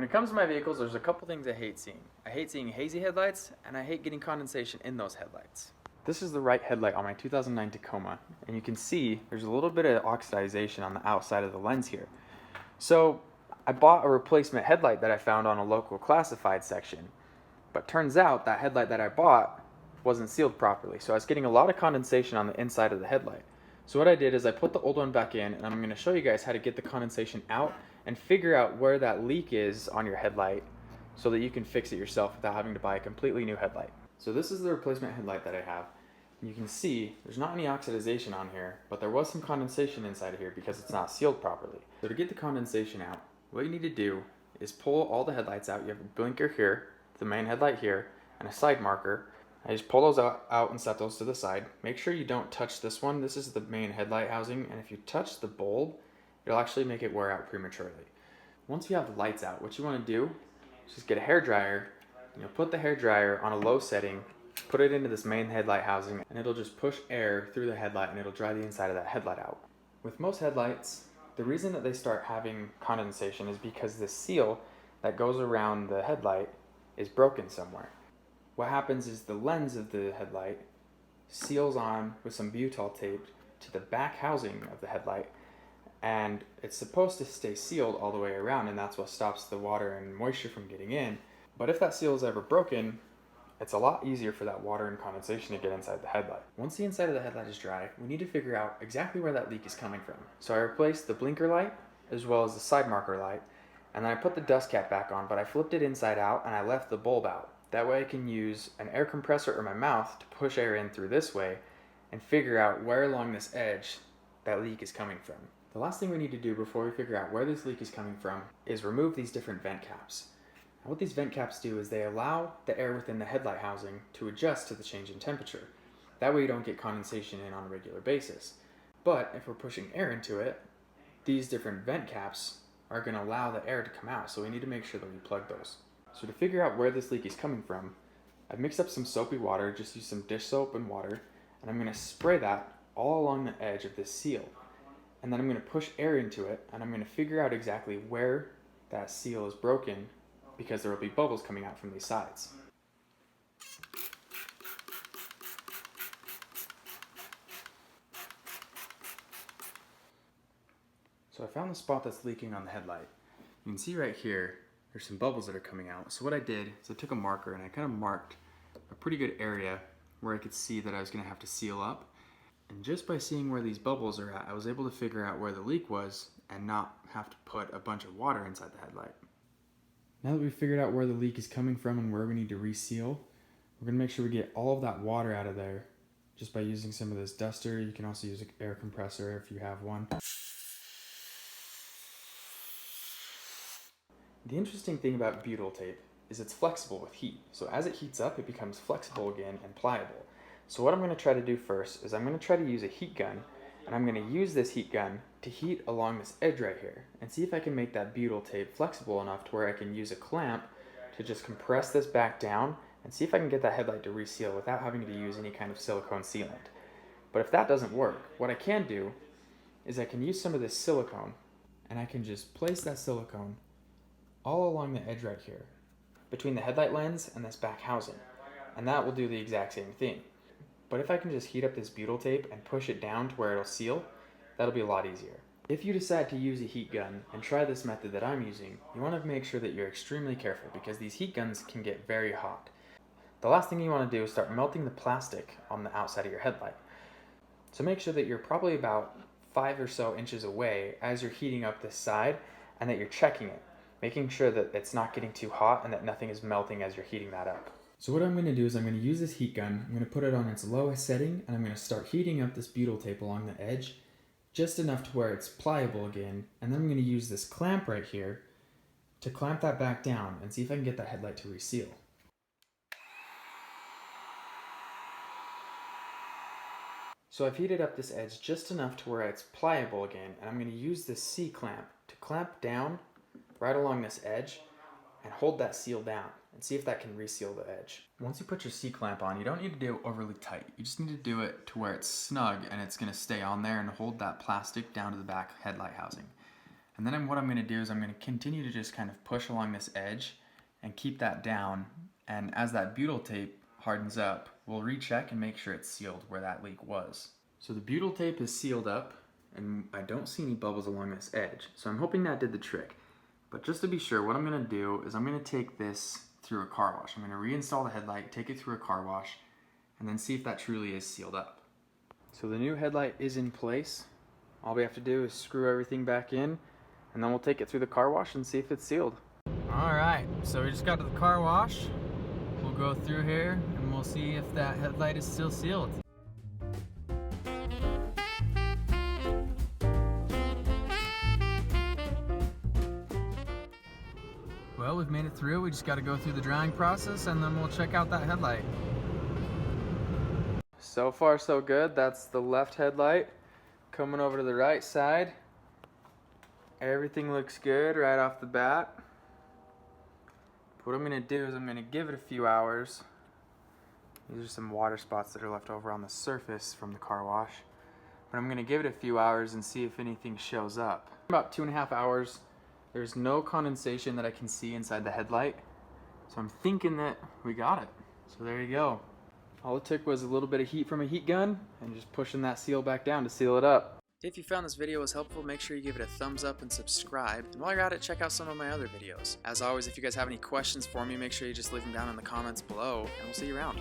When it comes to my vehicles, there's a couple things I hate seeing. I hate seeing hazy headlights, and I hate getting condensation in those headlights. This is the right headlight on my 2009 Tacoma, and you can see there's a little bit of oxidization on the outside of the lens here. So I bought a replacement headlight that I found on a local classified section, but turns out that headlight that I bought wasn't sealed properly, so I was getting a lot of condensation on the inside of the headlight. So what I did is I put the old one back in, and I'm going to show you guys how to get the condensation out and figure out where that leak is on your headlight so that you can fix it yourself without having to buy a completely new headlight. So this is the replacement headlight that I have. And you can see there's not any oxidization on here, but there was some condensation inside of here because it's not sealed properly. So to get the condensation out, what you need to do is pull all the headlights out. You have a blinker here, the main headlight here, and a side marker. I just pull those out and set those to the side. Make sure you don't touch this one. This is the main headlight housing, and if you touch the bulb, it'll actually make it wear out prematurely. Once you have the lights out, what you want to do is just get a hair dryer. You'll put the hair dryer on a low setting, put it into this main headlight housing, and it'll just push air through the headlight and it'll dry the inside of that headlight out. With most headlights, the reason that they start having condensation is because the seal that goes around the headlight is broken somewhere. What happens is the lens of the headlight seals on with some butyl tape to the back housing of the headlight, and it's supposed to stay sealed all the way around, and that's what stops the water and moisture from getting in. But if that seal is ever broken, it's a lot easier for that water and condensation to get inside the headlight. Once the inside of the headlight is dry, we need to figure out exactly where that leak is coming from. So I replaced the blinker light as well as the side marker light, and then I put the dust cap back on, but I flipped it inside out and I left the bulb out. That way I can use an air compressor or my mouth to push air in through this way and figure out where along this edge that leak is coming from. The last thing we need to do before we figure out where this leak is coming from is remove these different vent caps. Now what these vent caps do is they allow the air within the headlight housing to adjust to the change in temperature. That way you don't get condensation in on a regular basis. But if we're pushing air into it, these different vent caps are going to allow the air to come out, so we need to make sure that we plug those. So to figure out where this leak is coming from, I've mixed up some soapy water, just use some dish soap and water, and I'm going to spray that all along the edge of this seal. And then I'm going to push air into it, and I'm going to figure out exactly where that seal is broken, because there will be bubbles coming out from these sides. So I found the spot that's leaking on the headlight. You can see right here, there's some bubbles that are coming out. So what I did is I took a marker and I kind of marked a pretty good area where I could see that I was going to have to seal up. And just by seeing where these bubbles are at, I was able to figure out where the leak was and not have to put a bunch of water inside the headlight. Now that we've figured out where the leak is coming from and where we need to reseal, we're going to make sure we get all of that water out of there just by using some of this duster. You can also use an air compressor if you have one. The interesting thing about butyl tape is it's flexible with heat. So as it heats up, it becomes flexible again and pliable. So what I'm going to try to do first is I'm going to try to use a heat gun, and I'm going to use this heat gun to heat along this edge right here and see if I can make that butyl tape flexible enough to where I can use a clamp to just compress this back down and see if I can get that headlight to reseal without having to use any kind of silicone sealant. But if that doesn't work, what I can do is I can use some of this silicone, and I can just place that silicone all along the edge right here between the headlight lens and this back housing, and that will do the exact same thing. But if I can just heat up this butyl tape and push it down to where it'll seal, that'll be a lot easier. If you decide to use a heat gun and try this method that I'm using, you want to make sure that you're extremely careful because these heat guns can get very hot. The last thing you want to do is start melting the plastic on the outside of your headlight. So make sure that you're probably about 5 or so inches away as you're heating up this side, and that you're checking it, making sure that it's not getting too hot and that nothing is melting as you're heating that up. So what I'm going to do is I'm going to use this heat gun, I'm going to put it on its lowest setting, and I'm going to start heating up this butyl tape along the edge, just enough to where it's pliable again, and then I'm going to use this clamp right here to clamp that back down and see if I can get that headlight to reseal. So I've heated up this edge just enough to where it's pliable again, and I'm going to use this C-clamp to clamp down right along this edge and hold that seal down and see if that can reseal the edge. Once you put your C-clamp on, you don't need to do it overly tight. You just need to do it to where it's snug and it's going to stay on there and hold that plastic down to the back headlight housing. And then what I'm going to do is I'm going to continue to just kind of push along this edge and keep that down. And as that butyl tape hardens up, we'll recheck and make sure it's sealed where that leak was. So the butyl tape is sealed up and I don't see any bubbles along this edge. So I'm hoping that did the trick. But just to be sure, what I'm going to do is I'm going to take this through a car wash. I'm going to reinstall the headlight, take it through a car wash, and then see if that truly is sealed up. So the new headlight is in place. All we have to do is screw everything back in, and then we'll take it through the car wash and see if it's sealed. Alright, so we just got to the car wash. We'll go through here and we'll see if that headlight is still sealed. Well, we've made it through. We just got to go through the drying process and then we'll check out that headlight. So far so good. That's the left headlight. Coming over to the right side. Everything looks good right off the bat. What I'm going to do is I'm going to give it a few hours. These are some water spots that are left over on the surface from the car wash. But I'm going to give it a few hours and see if anything shows up. About 2.5 hours. There's no condensation that I can see inside the headlight. So I'm thinking that we got it. So there you go. All it took was a little bit of heat from a heat gun and just pushing that seal back down to seal it up. If you found this video was helpful, make sure you give it a thumbs up and subscribe. And while you're at it, check out some of my other videos. As always, if you guys have any questions for me, make sure you just leave them down in the comments below, and we'll see you around.